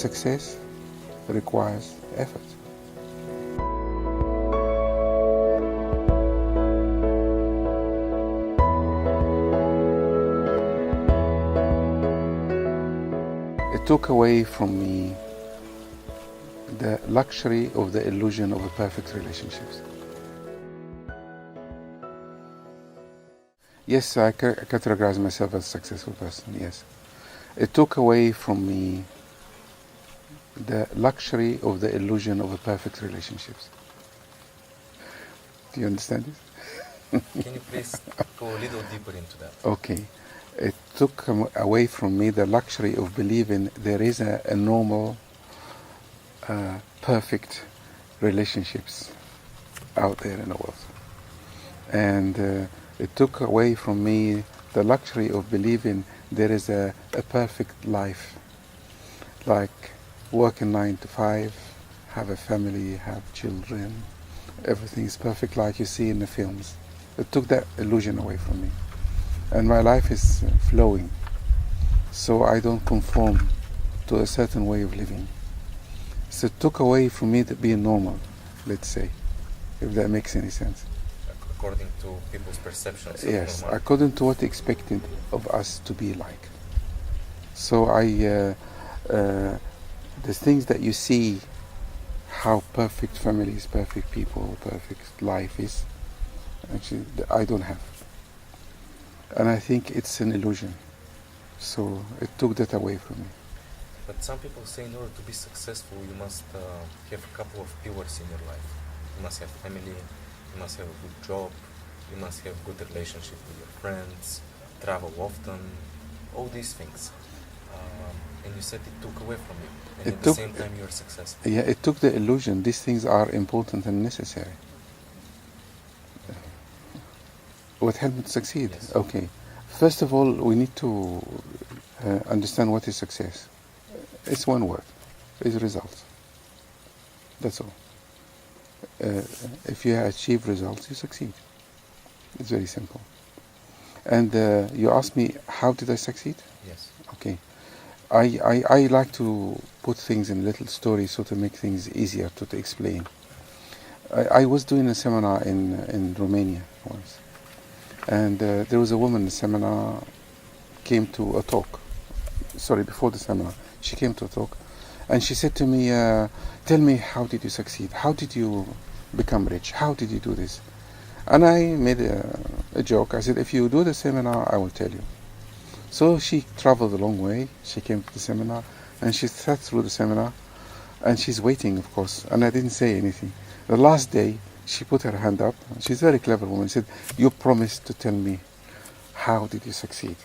success requires effort. It took away from me the luxury of the illusion of a perfect relationships. Yes, I categorize myself as a successful person, yes. It took away from me the luxury of the illusion of a perfect relationships. Do you understand this? Can you please go a little deeper into that? Okay. It took away from me the luxury of believing there is a normal, perfect relationships out there in the world. And it took away from me the luxury of believing there is a perfect life, like working 9 to 5, have a family, have children, everything is perfect like you see in the films. It took that illusion away from me. And my life is flowing, so I don't conform to a certain way of living. So it took away from me that being normal, let's say, if that makes any sense. According to people's perceptions of Yes, normal. according to what expected of us to be like. So the things that you see, how perfect families, perfect people, perfect life is, actually I don't have. And I think it's an illusion. So it took that away from me. But some people say in order to be successful, you must have a couple of pillars in your life. You must have family, you must have a good job, you must have good relationship with your friends, travel often, all these things. And you said it took away from you. And at the same time you are successful. Yeah, it took the illusion. These things are important and necessary. What helped me to succeed? Yes. Okay. First of all, we need to understand what is success. It's one word. It's results. That's all. If you achieve results, you succeed. It's very simple. And you asked me, how did I succeed? Yes. Okay. I like to put things in little stories so to make things easier to explain. I was doing a seminar in Romania once. And there was a woman in the seminar, came to a talk. Sorry, before the seminar. She came to a talk. And she said to me, tell me, how did you succeed? How did you become rich? How did you do this? And I made a joke. I said, if you do the seminar, I will tell you. So she traveled a long way. She came to the seminar. And she sat through the seminar. And she's waiting, of course. And I didn't say anything. The last day, she put her hand up. She's a very clever woman. She said, you promised to tell me, how did you succeed?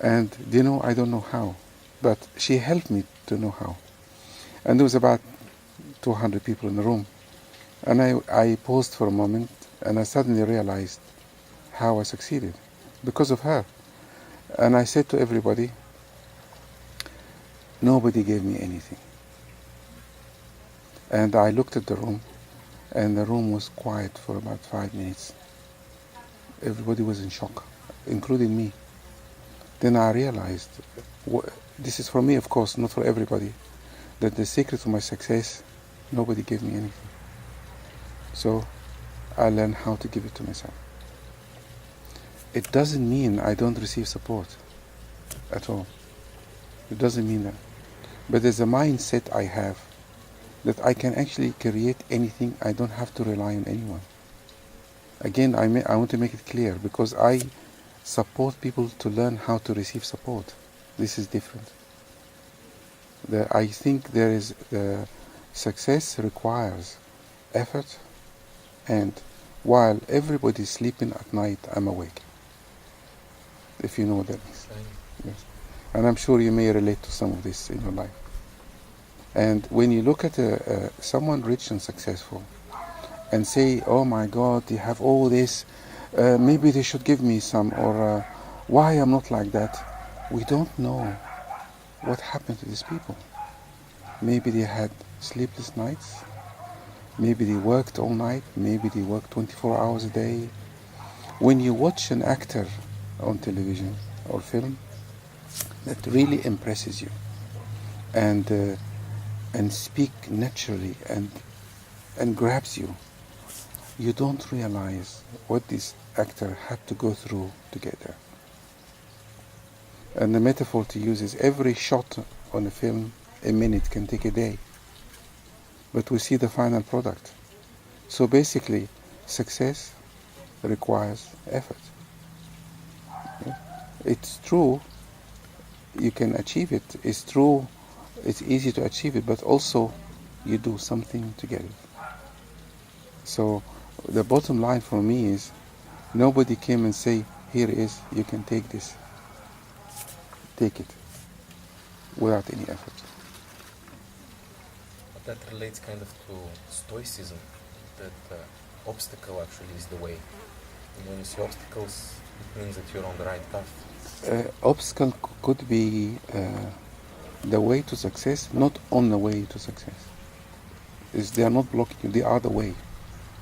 And do you know, I don't know how. But she helped me to know how. And there was about 200 people in the room. And I paused for a moment, and I suddenly realized how I succeeded. Because of her. And I said to everybody, nobody gave me anything. And I looked at the room, and the room was quiet for about 5 minutes. Everybody was in shock, including me. Then I realized, this is for me, of course, not for everybody, that the secret to my success, nobody gave me anything. So I learned how to give it to myself. It doesn't mean I don't receive support at all. It doesn't mean that. But there's a mindset I have that I can actually create anything. I don't have to rely on anyone. Again, I want to make it clear, because I support people to learn how to receive support. This is different. I think success requires effort, and while everybody's sleeping at night, I'm awake. If you know what that means. Yes. And I'm sure you may relate to some of this in your life. And when you look at someone rich and successful and say, oh my God, they have all this, maybe they should give me some, or why I'm not like that, we don't know what happened to these people. Maybe they had sleepless nights, maybe they worked all night, maybe they worked 24 hours a day. When you watch an actor on television or film, that really impresses you. and speak naturally and grabs you, you don't realize what this actor had to go through to get there. And the metaphor to use is every shot on a film, a minute can take a day. But we see the final product. So basically, success requires effort. Yeah? It's true, you can achieve it. It's true, it's easy to achieve it, but also you do something to get it. So the bottom line for me is, nobody came and say, here it is, you can take this. Take it without any effort. But that relates kind of to stoicism, that obstacle actually is the way. And when you see obstacles, it means that you're on the right path. Obstacle could be the way to success, not on the way to success. They are not blocking you, they are the way.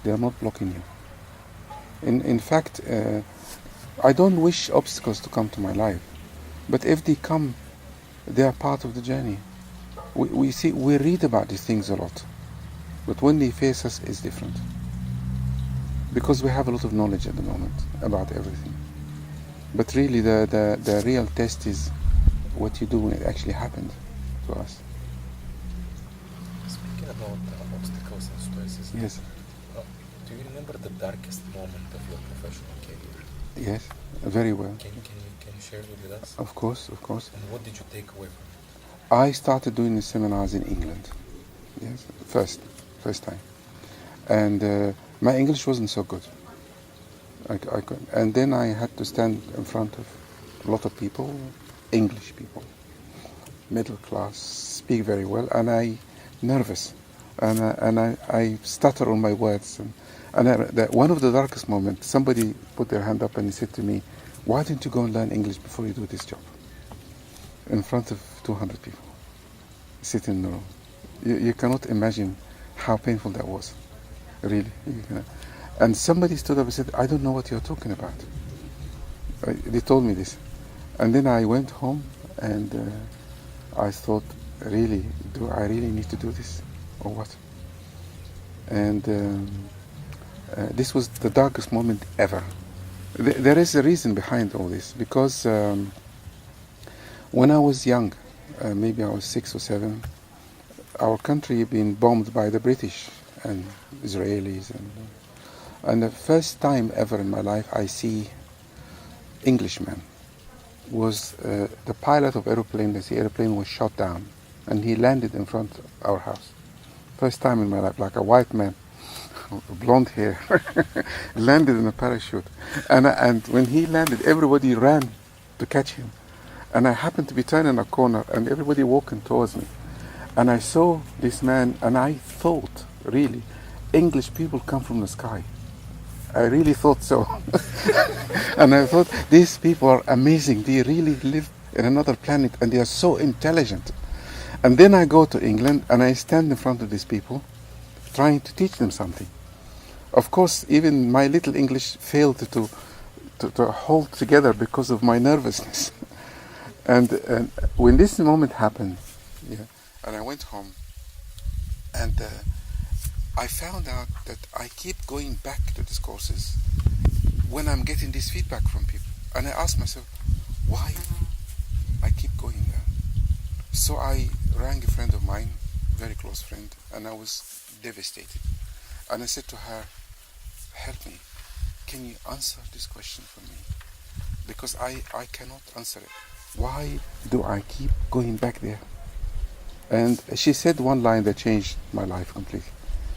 They are not blocking you. In fact, I don't wish obstacles to come to my life, but if they come, they are part of the journey. We read about these things a lot, but when they face us, it's different. Because we have a lot of knowledge at the moment about everything. But really, the real test is what you do when it actually happened to us. Speaking about obstacles and stoicism, Yes. Do you remember the darkest moment of your professional career? Yes, very well. Can you share it with us? Of course. And what did you take away from it? I started doing the seminars in England. Yes, first time. And my English wasn't so good. And then I had to stand in front of a lot of people, English people, middle class, speak very well, and I nervous, and I stutter on my words, and one of the darkest moments, somebody put their hand up and he said to me, "Why didn't you go and learn English before you do this job?" In front of 200 people sitting in the room. You cannot imagine how painful that was, really. And somebody stood up and said, "I don't know what you're talking about." They told me this. And then I went home and I thought, really, do I really need to do this or what? And this was the darkest moment ever. There is a reason behind all this, because when I was young, maybe I was 6 or 7, our country had been bombed by the British and Israelis, and the first time ever in my life I see Englishman was the pilot of aeroplane. The airplane was shot down, and he landed in front of our house. First time in my life, like a white man, blonde hair, landed in a parachute, and when he landed, everybody ran to catch him, and I happened to be turning a corner, and everybody walking towards me, and I saw this man, and I thought, really, English people come from the sky. I really thought so. And I thought, these people are amazing. They really live in another planet and they are so intelligent. And then I go to England and I stand in front of these people trying to teach them something. Of course, even my little English failed to hold together because of my nervousness. And when this moment happened, and I went home, and I found out that I keep going back to these courses when I'm getting this feedback from people. And I asked myself, why I keep going there? So I rang a friend of mine, very close friend, and I was devastated. And I said to her, help me. Can you answer this question for me? Because I cannot answer it. Why do I keep going back there? And she said one line that changed my life completely.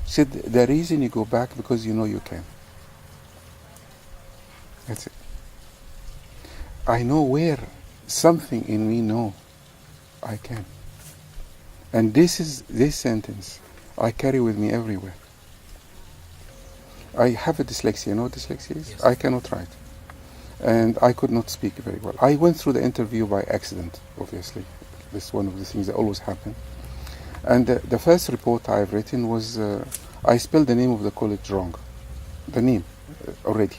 She said, the reason you go back because you know you can. That's it. I know where something in me know I can. And this sentence I carry with me everywhere. I have a dyslexia. You know what dyslexia is? Yes. I cannot write. And I could not speak very well. I went through the interview by accident, obviously. This is one of the things that always happen. And the first report I've written was, I spelled the name of the college wrong. The name already.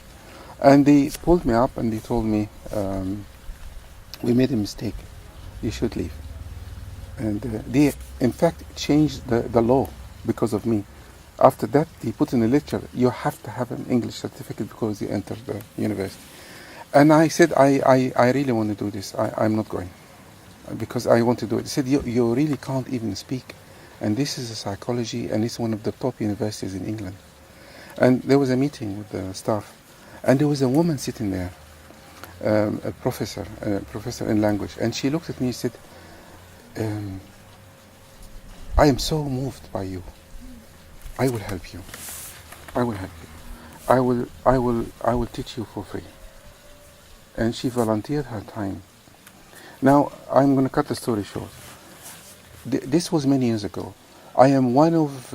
And they pulled me up and they told me, we made a mistake. You should leave. And they, in fact, changed the law because of me. After that, they put in a lecture, you have to have an English certificate because you enter the university. And I said, I really want to do this. I'm not going because I want to do it. They said, you really can't even speak. And this is a psychology, and it's one of the top universities in England. And there was a meeting with the staff, and there was a woman sitting there, a professor in language, and she looked at me and said, I am so moved by you. I will help you. I will help you. I will teach you for free. And she volunteered her time. Now, I'm going to cut the story short. This was many years ago. I am one of,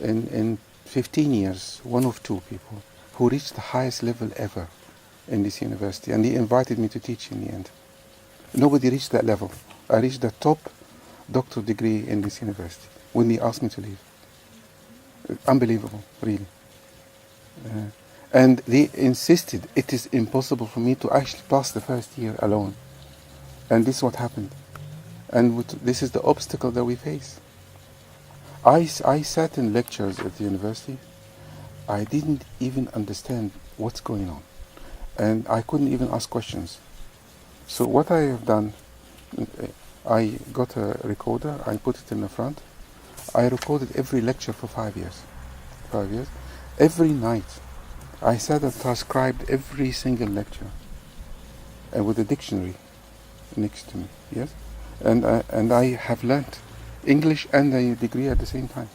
in 15 years, one of two people who reached the highest level ever in this university. And they invited me to teach in the end. Nobody reached that level. I reached the top doctoral degree in this university when they asked me to leave. Unbelievable, really. And they insisted it is impossible for me to actually pass the first year alone. And this is what happened. And this is the obstacle that we face. I sat in lectures at the university. I didn't even understand what's going on. And I couldn't even ask questions. So what I have done, I got a recorder, I put it in the front. I recorded every lecture for 5 years. 5 years. Every night, I sat and transcribed every single lecture, and with a dictionary next to me. Yes, and I have learnt English and a degree at the same time.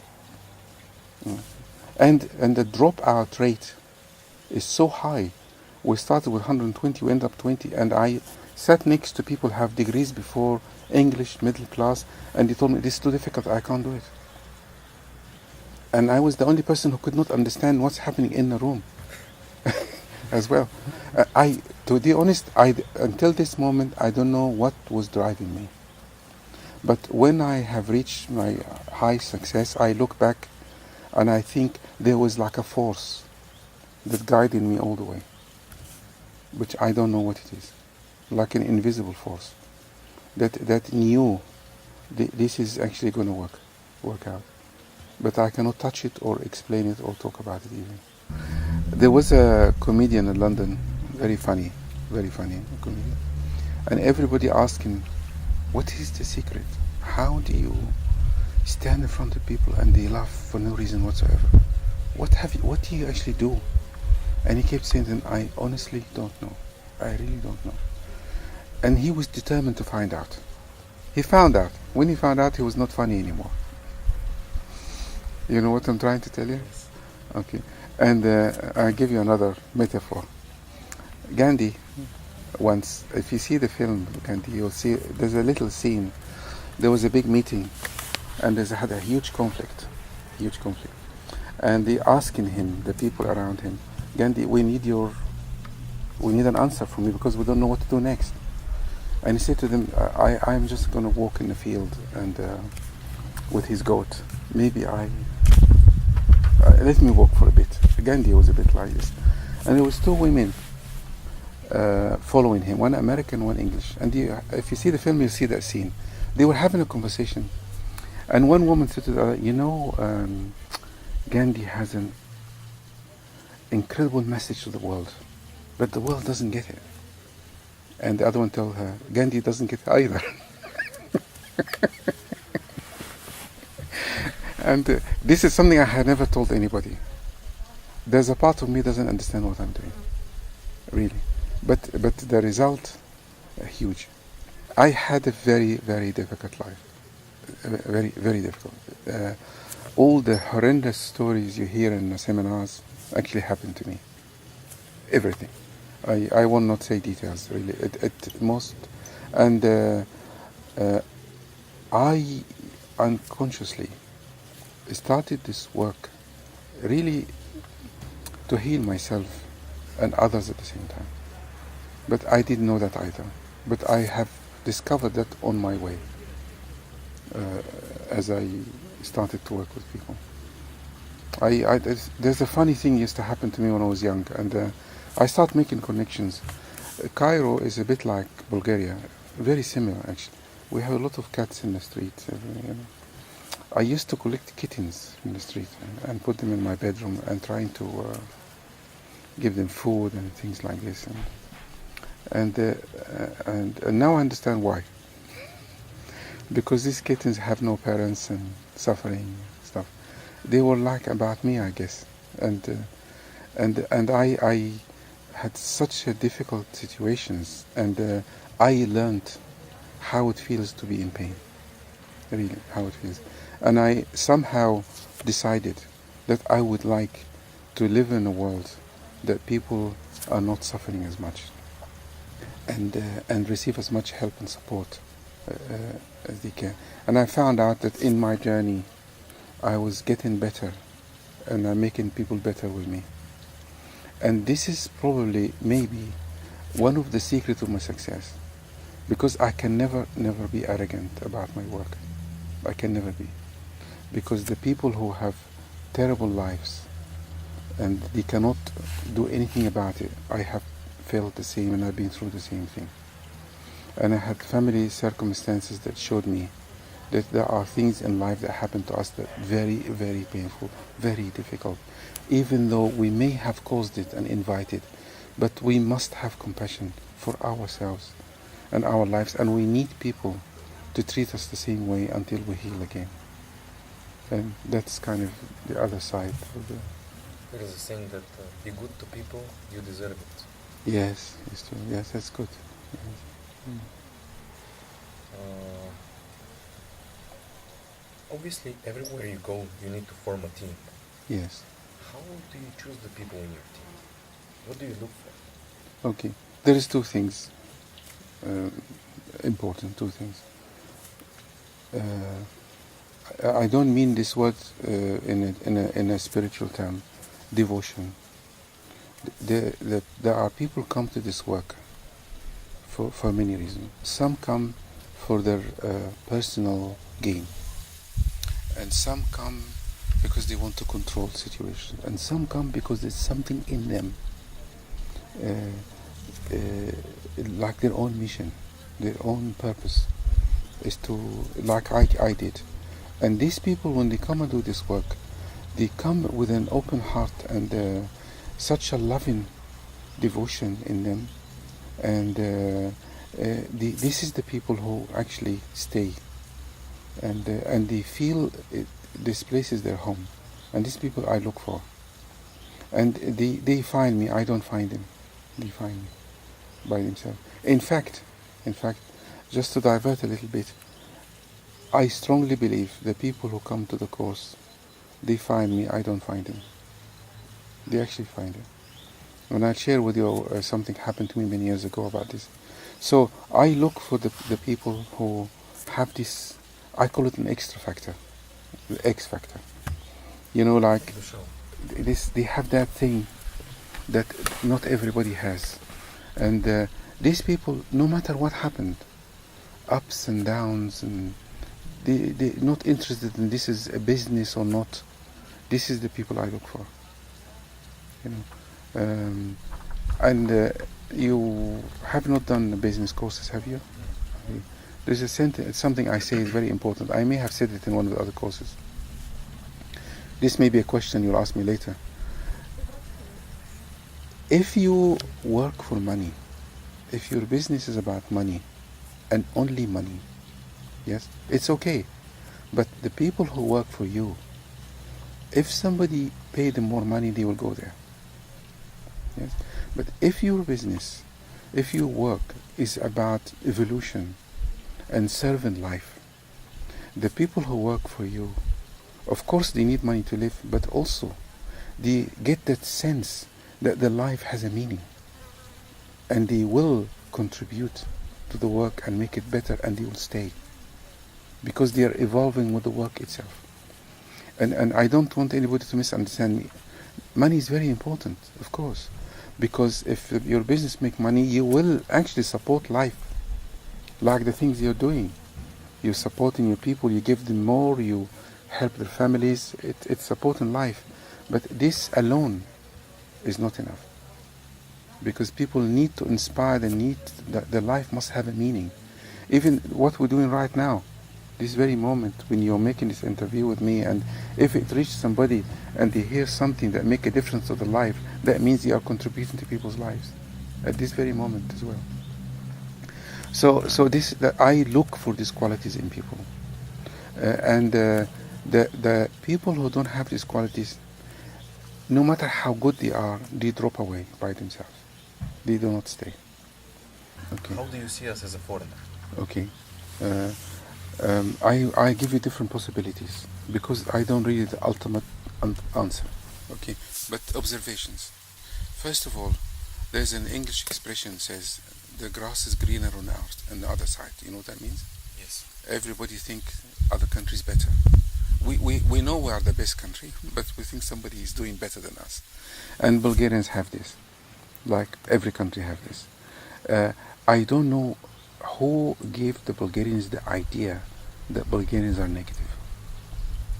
And the dropout rate is so high. We started with 120, we ended up 20, and I sat next to people who have degrees before English, middle class, and they told me, this is too difficult, I can't do it. And I was the only person who could not understand what's happening in the room as well. To be honest, until this moment, I don't know what was driving me. But when I have reached my high success, I look back and I think there was like a force that guided me all the way, which I don't know what it is, like an invisible force that knew this is actually going to work out. But I cannot touch it or explain it or talk about it even. There was a comedian in London, very funny comedian, and everybody asked him, what is the secret? How do you stand in front of people and they laugh for no reason whatsoever? What do you actually do? And he kept saying, I honestly don't know. I really don't know. And he was determined to find out. He found out. When he found out, he was not funny anymore. You know what I'm trying to tell you? Okay. And I'll give you another metaphor. Gandhi, once, if you see the film Gandhi, you'll see there's a little scene. There was a big meeting, and had a huge conflict. And they asking him, the people around him, Gandhi, we need an answer from you because we don't know what to do next. And he said to them, I'm just going to walk in the field and with his goat. Maybe let me walk for a bit. Gandhi was a bit like this. And there was two women following him, one American, one English. And if you see the film, you'll see that scene. They were having a conversation. And one woman said to the other, Gandhi has an incredible message to the world, but the world doesn't get it. And the other one told her, Gandhi doesn't get it either. And this is something I had never told anybody. There's a part of me doesn't understand what I'm doing, really. But the result, huge. I had a very, very difficult life. Very, very difficult. All the horrendous stories you hear in the seminars actually happened to me. Everything. I will not say details, really. At most. And I unconsciously started this work really to heal myself and others at the same time. But I didn't know that either. But I have discovered that on my way as I started to work with people. There's a funny thing used to happen to me when I was young, and I started making connections. Cairo is a bit like Bulgaria, very similar actually. We have a lot of cats in the street. I used to collect kittens in the street and put them in my bedroom and trying to give them food and things like this. And now I understand why. Because these kittens have no parents and suffering stuff. They were like about me, I guess. And I had such difficult situations, and I learned how it feels to be in pain. Really, how it feels. And I somehow decided that I would like to live in a world that people are not suffering as much, and receive as much help and support as they can. And I found out that in my journey I was getting better, and I'm making people better with me. And this is probably, maybe, one of the secrets of my success, because I can never be arrogant about my work. I can never be, because the people who have terrible lives and they cannot do anything about it, I have felt the same, and I've been through the same thing. And I had family circumstances that showed me that there are things in life that happen to us that very, very painful, very difficult, even though we may have caused it and invited, but we must have compassion for ourselves and our lives, and we need people to treat us the same way until we heal again. And that's kind of the other side of the... There is a saying that be good to people, you deserve it. Yes, it's true. Yes, that's good. Yes. Mm. Obviously, everywhere you go, you need to form a team. Yes. How do you choose the people in your team? What do you look for? Okay. There is two things, important, two things. I don't mean this word in a spiritual term, devotion. There are people come to this work for many reasons. Some come for their personal gain, and some come because they want to control situations, and some come because there's something in them, like their own mission, their own purpose is to, like I did. And these people, when they come and do this work, they come with an open heart and such a loving devotion in them, and this is the people who actually stay, and they feel this place is their home, and these people I look for, and they find me. I don't find them; they find me by themselves. In fact, just to divert a little bit, I strongly believe the people who come to the course, they find me. I don't find them. They actually find it. And I'll share with you something happened to me many years ago about this. So I look for the people who have this, I call it an extra factor, the X factor. You know, like this, they have that thing that not everybody has. And these people, no matter what happened, ups and downs, and they're not interested in this is a business or not. This is the people I look for. You know, and you have not done the business courses, have you? There's a sentence, something I say is very important. I may have said it in one of the other courses. This may be a question you'll ask me later. If you work for money, if your business is about money and only money, yes, it's okay. But the people who work for you, if somebody pay them more money, they will go there. Yes? But if your business, if your work is about evolution and serving life, the people who work for you, of course they need money to live, but also they get that sense that the life has a meaning, and they will contribute to the work and make it better, and they will stay because they are evolving with the work itself. And I don't want anybody to misunderstand me. Money is very important, of course, because if your business make money, you will actually support life, like the things you're doing. You're supporting your people, you give them more, you help their families, it's supporting life. But this alone is not enough, because people need to inspire, they need, the life must have a meaning. Even what we're doing right now, this very moment when you're making this interview with me, and if it reaches somebody and they hear something that make a difference to their life, that means you are contributing to people's lives at this very moment as well. So this, that I look for these qualities in people, and the people who don't have these qualities, no matter how good they are, they drop away by themselves. They do not stay. Okay. How do you see us as a foreigner? Okay. I give you different possibilities because I don't read the ultimate answer. Okay. But observations. First of all, there's an English expression says the grass is greener on the other side. You know what that means? Yes. Everybody think other countries better. We know we are the best country, but we think somebody is doing better than us. And Bulgarians have this. Like every country have this. I don't know who gave the Bulgarians the idea that Bulgarians are negative.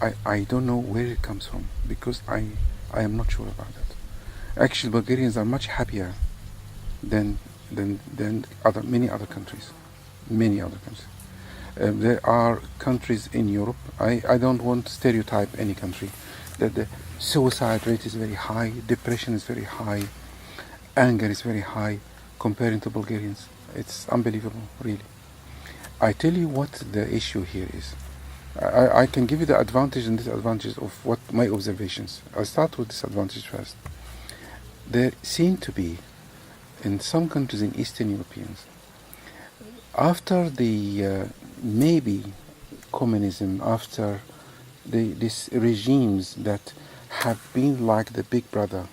I don't know where it comes from because I am not sure about that. Actually, Bulgarians are much happier than many other countries. Many other countries. There are countries in Europe, I don't want to stereotype any country, that the suicide rate is very high, depression is very high, anger is very high comparing to Bulgarians. It's unbelievable, really. I tell you what the issue here is. I can give you the advantage and disadvantages of what my observations. I'll start with disadvantage first. There seem to be, in some countries in Eastern Europeans, after the maybe communism, after these regimes that have been like the big brother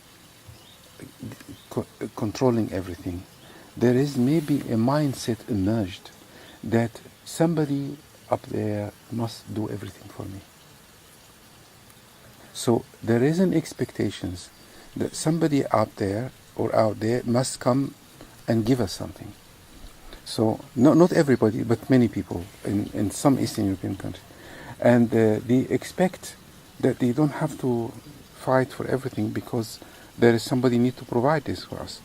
controlling everything, there is maybe a mindset emerged that somebody up there must do everything for me. So there is an expectations that somebody out there must come and give us something. So not everybody, but many people in some Eastern European countries. And they expect that they don't have to fight for everything because there is somebody need to provide this for us.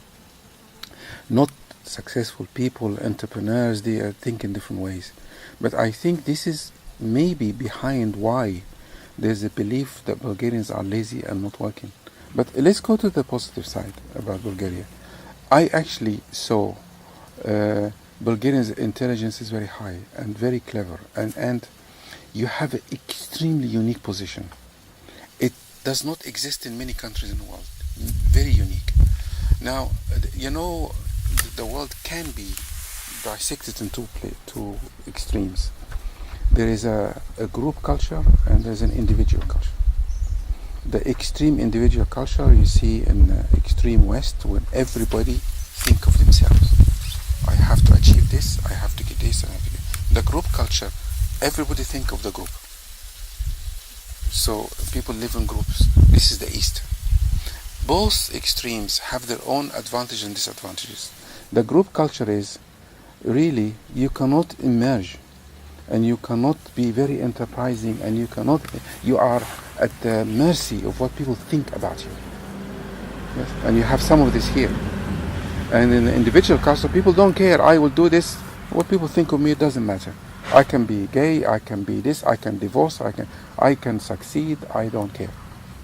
Not successful people, entrepreneurs, they are thinking different ways. But I think this is maybe behind why there's a belief that Bulgarians are lazy and not working. But let's go to the positive side about Bulgaria. I actually saw Bulgarians' intelligence is very high and very clever, and you have an extremely unique position. It does not exist in many countries in the world. Very unique. Now, you know, the world can be dissected into two extremes. There is a group culture and there's an individual culture. The extreme individual culture you see in the extreme West, when everybody think of themselves. I have to achieve this, I have to get this, I have to get... The group culture, everybody think of the group. So people live in groups. This is the East. Both extremes have their own advantages and disadvantages. The group culture is really, you cannot emerge and you cannot be very enterprising, and you are at the mercy of what people think about you. Yes? And you have some of this here. And in the individual culture, people don't care. I will do this. What people think of me, it doesn't matter. I can be gay, I can be this, I can divorce, I can succeed, I don't care.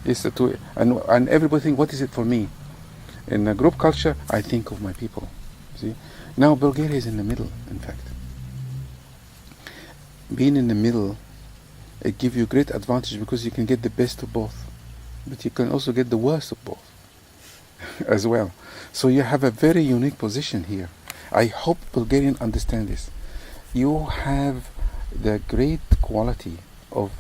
It's the two, and everybody think, what is it for me? In a group culture, I think of my people. See? Now Bulgaria is in the middle, in fact. Being in the middle, it gives you great advantage because you can get the best of both. But you can also get the worst of both as well. So you have a very unique position here. I hope Bulgarians understand this. You have the great quality of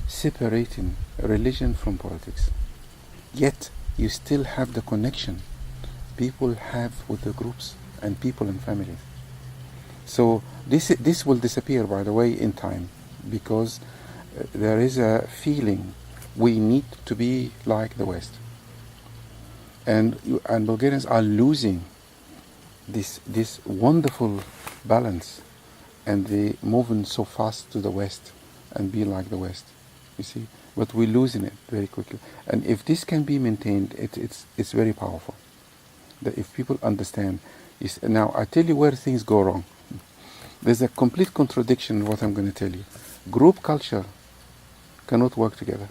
separating religion from politics. Yet you still have the connection people have with the groups and people and families. So this will disappear, by the way, in time, because there is a feeling we need to be like the West. And Bulgarians are losing this wonderful balance, and they moving so fast to the West and be like the West, you see. But we're losing it very quickly. And if this can be maintained, it's very powerful. That if people understand, now I tell you where things go wrong. There's a complete contradiction in what I'm going to tell you. Group culture cannot work together.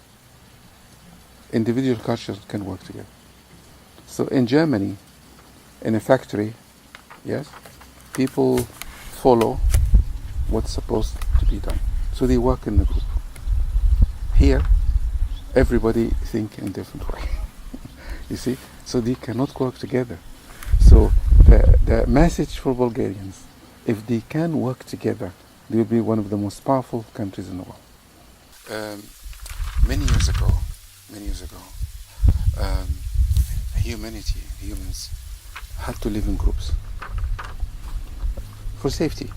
Individual cultures can work together. So in Germany, in a factory, yes, people follow what's supposed to be done. So they work in a group. Here, everybody think in a different way. You see? So they cannot work together. So the message for Bulgarians, if they can work together, they will be one of the most powerful countries in the world. Many years ago, humans had to live in groups for safety,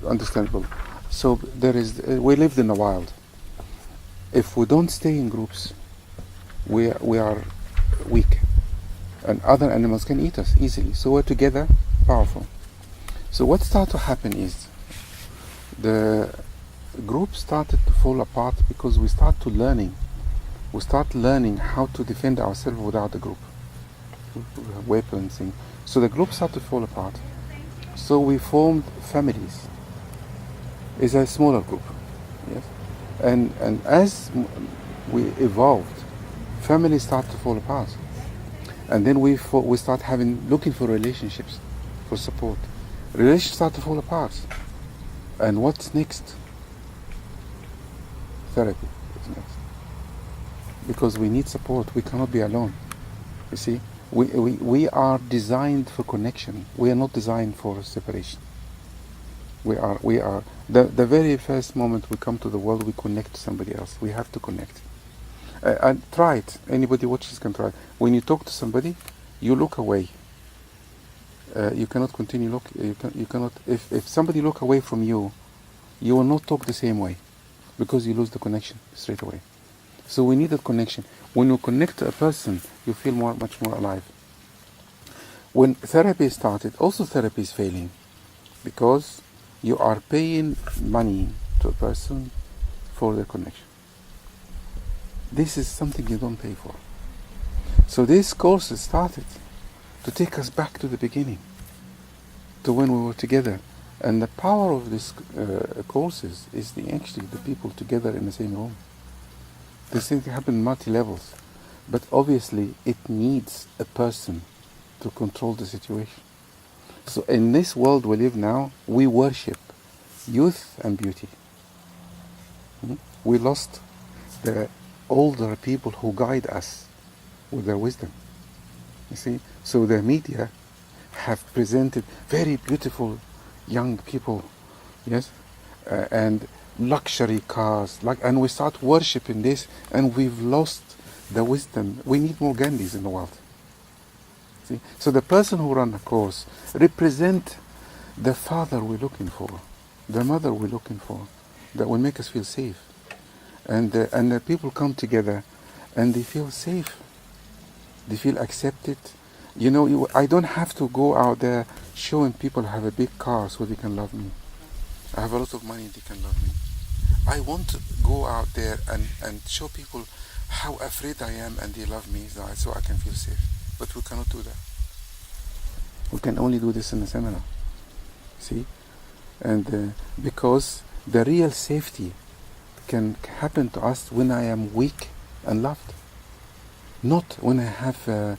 understandable. So we lived in the wild. If we don't stay in groups, we are weak, and other animals can eat us easily. So we're together, powerful. So what started to happen is the group started to fall apart because we start learning how to defend ourselves without the group, weapons. So the group started to fall apart. So we formed families. It's a smaller group, yes. And as we evolved, families start to fall apart. And then we start looking for relationships, for support. Relationships start to fall apart. And what's next? Therapy is next. Because we need support. We cannot be alone. You see, we are designed for connection. We are not designed for separation. We are the very first moment we come to the world, we connect to somebody else. We have to connect. And try it. Anybody watches can try it. When you talk to somebody, you look away. You cannot continue look. You cannot. If somebody look away from you, you will not talk the same way, because you lose the connection straight away. So we need a connection. When you connect to a person, you feel much more alive. When therapy started, also therapy is failing, because you are paying money to a person for their connection. This is something you don't pay for. So these courses started to take us back to the beginning, to when we were together. And the power of these courses is actually the people together in the same room. This thing happens multi-levels, but obviously it needs a person to control the situation. So in this world we live now, we worship youth and beauty. We lost the older people who guide us with their wisdom. You see, so the media have presented very beautiful young people, yes, and luxury cars, and we start worshipping this, and we've lost the wisdom. We need more Gandhis in the world. See? So the person who run the course represent the father we're looking for, the mother we're looking for, that will make us feel safe. And the people come together and they feel safe. They feel accepted. You know, I don't have to go out there showing people I have a big car so they can love me. I have a lot of money, they can love me. I want to go out there and show people how afraid I am and they love me so I can feel safe. But we cannot do that. We can only do this in a seminar. See? And because the real safety can happen to us when I am weak and loved. Not when I have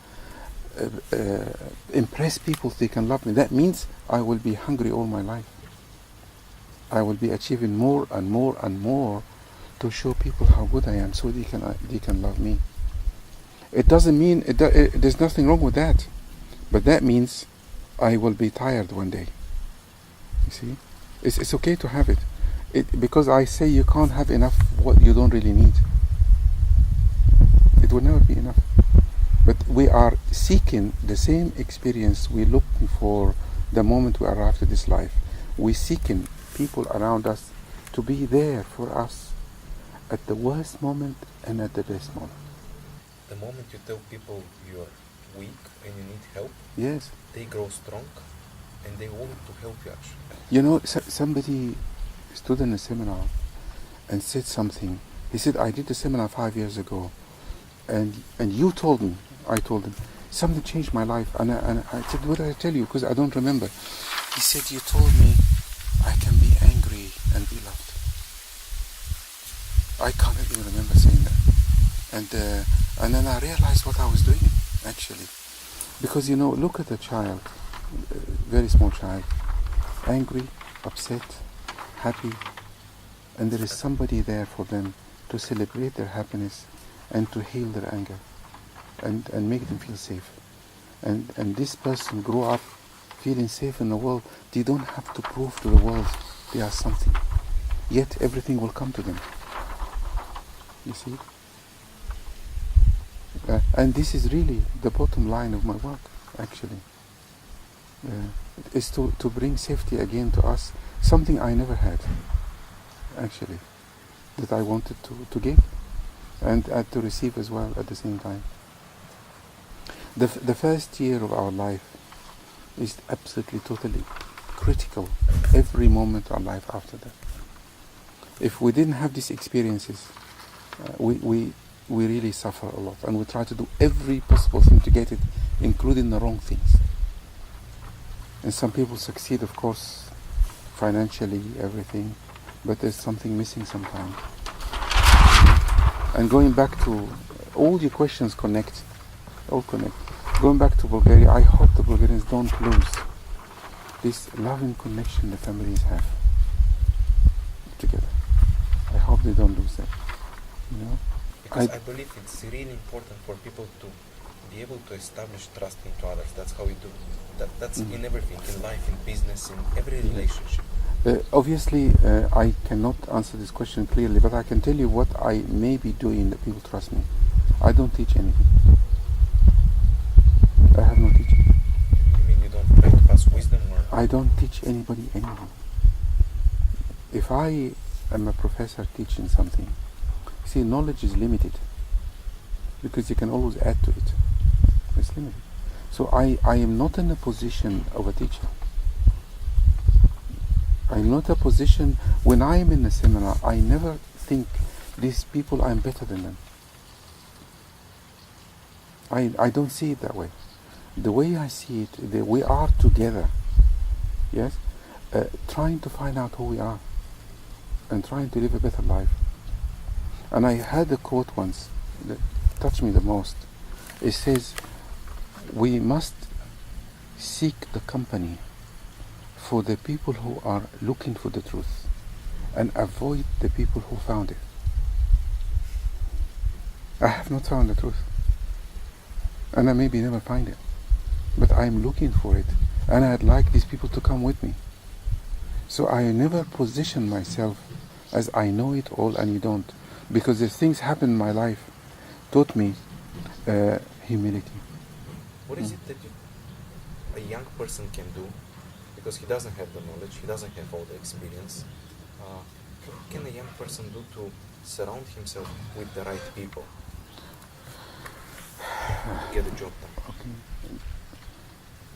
impressed people they can love me. That means I will be hungry all my life. I will be achieving more and more and more to show people how good I am, so they can love me. It doesn't mean there's nothing wrong with that, but that means I will be tired one day. You see, it's okay to have it. Because I say you can't have enough what you don't really need. It will never be enough. But we are seeking the same experience we're looking for the moment we arrive to this life. We're seeking people around us to be there for us at the worst moment and at the best moment. The moment you tell people you're weak and you need help, yes, they grow strong and they want to help you actually. You know, somebody stood in a seminar and said something. He said, I did a seminar 5 years ago and you told me, I told him, something changed my life. And I said, what did I tell you? Because I don't remember. He said, you told me, I can be angry and be loved. I can't even remember saying that. And then I realized what I was doing, actually. Because, look at a child, a very small child, angry, upset, happy, and there is somebody there for them to celebrate their happiness and to heal their anger and make them feel safe. And this person grew up feeling safe in the world. They don't have to prove to the world they are something. Yet everything will come to them. You see? And this is really the bottom line of my work, actually. Is to bring safety again to us, something I never had, actually, that I wanted to give and to receive as well at the same time. The first year of our life is absolutely, totally critical. Every moment of our life after that. If we didn't have these experiences, we really suffer a lot, and we try to do every possible thing to get it, including the wrong things. And some people succeed, of course, financially, everything, but there's something missing sometimes. And going back to all your questions all connect. Going back to Bulgaria, I hope the Bulgarians don't lose this loving connection the families have together. I hope they don't lose that. Because I believe it's really important for people to be able to establish trust into others. That's how we do. That's in everything, in life, in business, in every relationship. Obviously, I cannot answer this question clearly, but I can tell you what I may be doing that people trust me. I don't teach anything. I have no teaching. You mean you don't try to pass wisdom, or? I don't teach anybody anything. If I am a professor teaching something, see, knowledge is limited because you can always add to it. It's limited. So I am not in a position of a teacher. I'm not a position, when I am in a seminar, I never think these people I'm better than them. I don't see it that way. The way I see it, we are together, yes, trying to find out who we are and trying to live a better life. And I had a quote once that touched me the most. It says, we must seek the company for the people who are looking for the truth and avoid the people who found it. I have not found the truth, and I maybe never find it, but I'm looking for it, and I'd like these people to come with me. So I never position myself as I know it all and you don't, because the things happen in my life taught me humility. What is it that a young person can do, because he doesn't have the knowledge, he doesn't have all the experience, what can a young person do to surround himself with the right people to get the job done? Okay.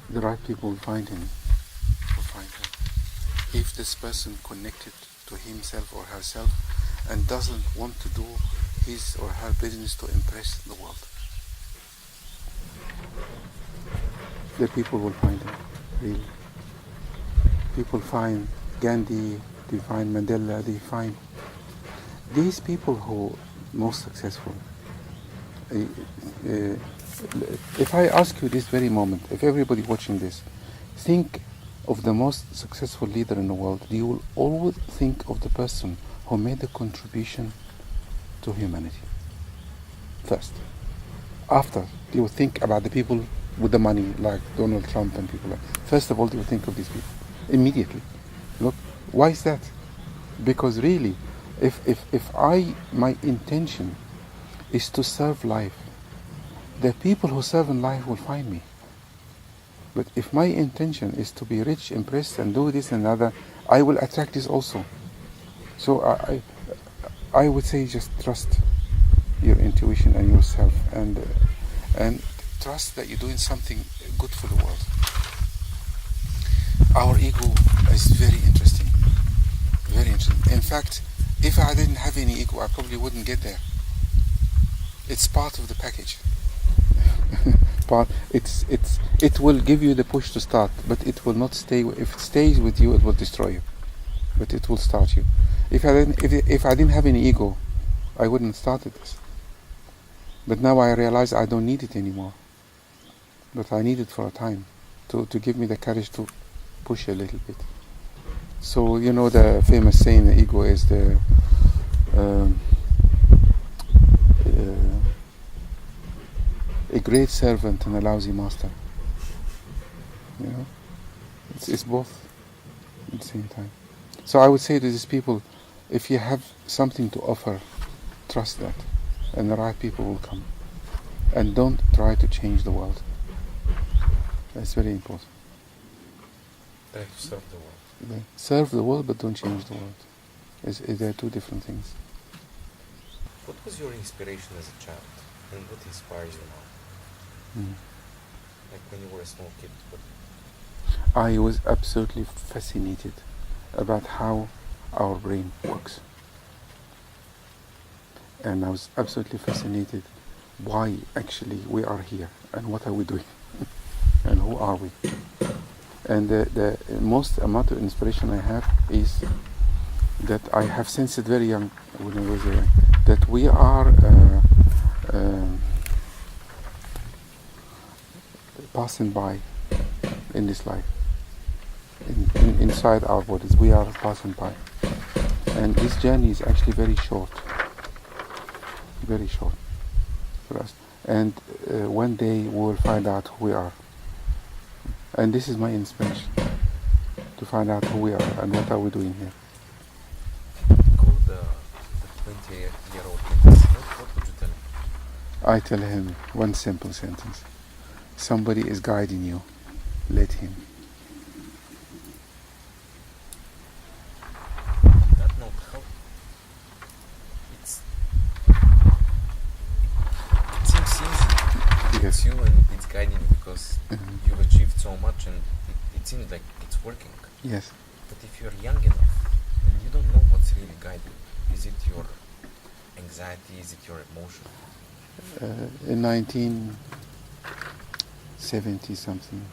The right people will find him, will find her. If this person connected to himself or herself and doesn't want to do his or her business to impress the world, the people will find him, really. People find Gandhi, they find Mandela, they find these people who are most successful. If I ask you this very moment, if everybody watching this, think of the most successful leader in the world, you will always think of the person who made a contribution to humanity first. After, you will think about the people with the money, like Donald Trump and people like. First of all, you will think of these people immediately. Look, why is that? Because really, if my intention is to serve life, the people who serve in life will find me. But if my intention is to be rich, impressed, and do this and other, I will attract this also. So I would say just trust your intuition and yourself, and trust that you're doing something good for the world. Our ego is very interesting, very interesting. In fact, if I didn't have any ego, I probably wouldn't get there. It's part of the package. It will give you the push to start, but it will not stay. If it stays with you, it will destroy you. but it will start you. If I didn't have any ego, I wouldn't have started this. But now I realize I don't need it anymore. But I need it for a time to give me the courage to push a little bit. So you know the famous saying, the ego is the a great servant and a lousy master. You know, it's both at the same time. So I would say to these people, if you have something to offer, trust that, and the right people will come. And don't try to change the world. That's very important. Try to serve the world. Serve the world, but don't change the world. They're two different things. What was your inspiration as a child, and what inspires you now? Like when you were a small kid. I was absolutely fascinated about how our brain works. And I was absolutely fascinated why actually we are here and what are we doing and who are we. And the most amount of inspiration I have is that I have sensed it very young, when I was young, that we are passing by in this life. Inside our bodies, we are passing by. And this journey is actually very short for us. And one day we will find out who we are. And this is my inspiration, to find out who we are and what are we doing here. Call the 20-year-old Menis. What would you tell him? I tell him one simple sentence. Somebody is guiding you. Let him. That note, how it seems easy. Yes. It's you and it's guiding you because you've achieved so much and it seems like it's working. Yes. But if you're young enough and you don't know what's really guiding you, is it your anxiety, is it your emotion? In 1970 something,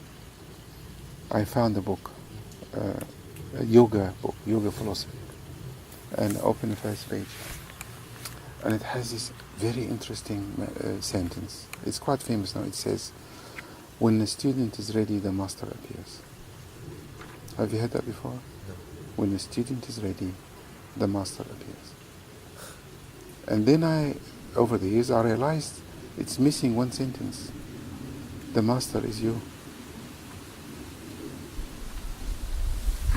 I found a book, a yoga book, yoga philosophy, and opened the first page. And it has this very interesting sentence. It's quite famous now. It says, when the student is ready, the master appears. Have you heard that before? No. When the student is ready, the master appears. And then over the years, I realized it's missing one sentence. The master is you.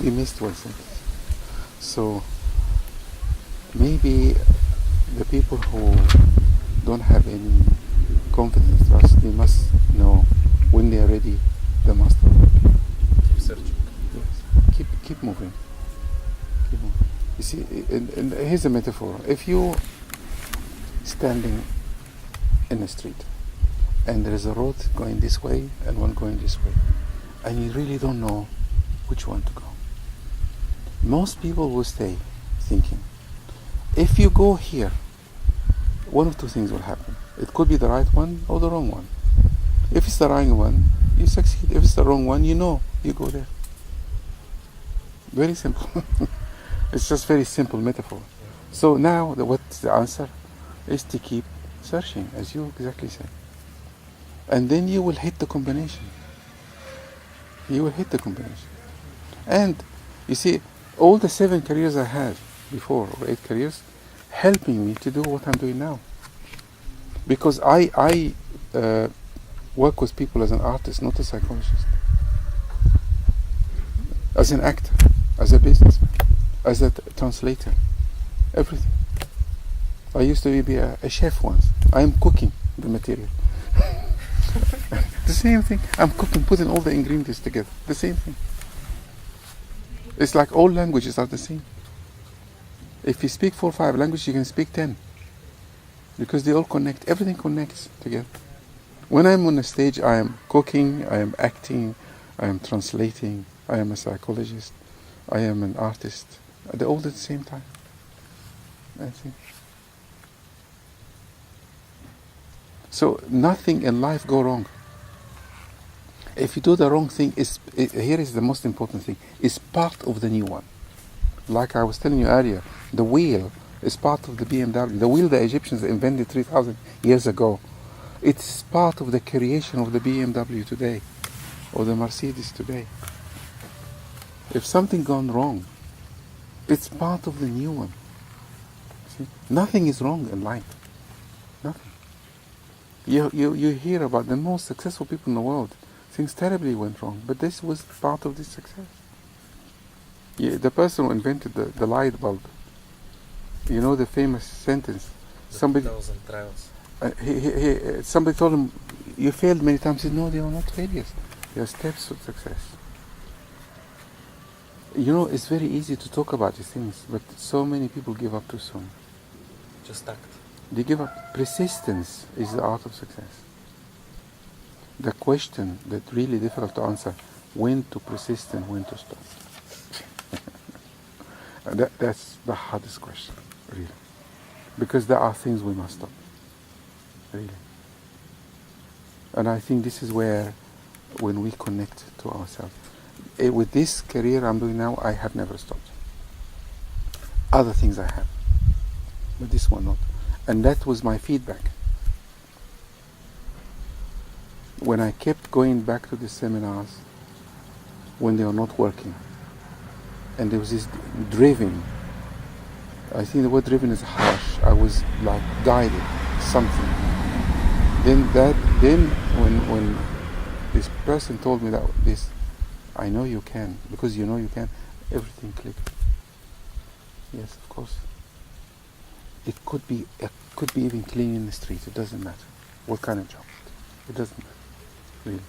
We missed one sentence. So maybe the people who don't have any confidence, trust, they must know when they are ready, the master will appear. Keep searching. Yes. Keep moving. Keep moving. You see, and here's a metaphor. If you standing in the street and there is a road going this way and one going this way, and you really don't know which one to go, most people will stay thinking, if you go here, one of two things will happen. It could be the right one or the wrong one. If it's the right one, you succeed. If it's the wrong one, you know, you go there. Very simple. It's just very simple metaphor. So now, what's the answer? Is to keep searching, as you exactly said. And then you will hit the combination. You will hit the combination. And, you see, all the 7 careers I had before, or 8 careers, helping me to do what I'm doing now. Because I work with people as an artist, not a psychologist. As an actor, as a businessman, as a translator, everything. I used to be a chef once. I am cooking the material. The same thing. I'm cooking, putting all the ingredients together. The same thing. It's like all languages are the same. If you speak 4 or 5 languages, you can speak 10. Because they all connect. Everything connects together. When I'm on the stage, I am cooking, I am acting, I am translating, I am a psychologist, I am an artist. They're all at the same time. I think. So nothing in life go wrong. If you do the wrong thing, here is the most important thing, it's part of the new one. Like I was telling you earlier, the wheel is part of the BMW. The wheel the Egyptians invented 3,000 years ago. It's part of the creation of the BMW today, or the Mercedes today. If something gone wrong, it's part of the new one. See? Nothing is wrong in life. Nothing. You hear about the most successful people in the world. Things terribly went wrong, but this was part of this success. Yeah, the person who invented the light bulb, you know the famous sentence. Somebody, 1,000 trials. somebody told him, "You failed many times." He said, "No, they are not failures. They are steps to success." You know, it's very easy to talk about these things, but so many people give up too soon. Just act. They give up. Persistence is the art of success. The question that's really difficult to answer: when to persist and when to stop. That's the hardest question, really. Because there are things we must stop, really. And I think this is where, when we connect to ourselves, with this career I'm doing now, I have never stopped. Other things I have, but this one not. And that was my feedback. When I kept going back to the seminars, when they were not working, and there was this driven, I think the word driven is harsh, I was like guided, something. Then when this person told me that this, I know you can, because you know you can, everything clicked. Yes, of course. It could be even cleaning the street, it doesn't matter. What kind of job? It doesn't matter, really.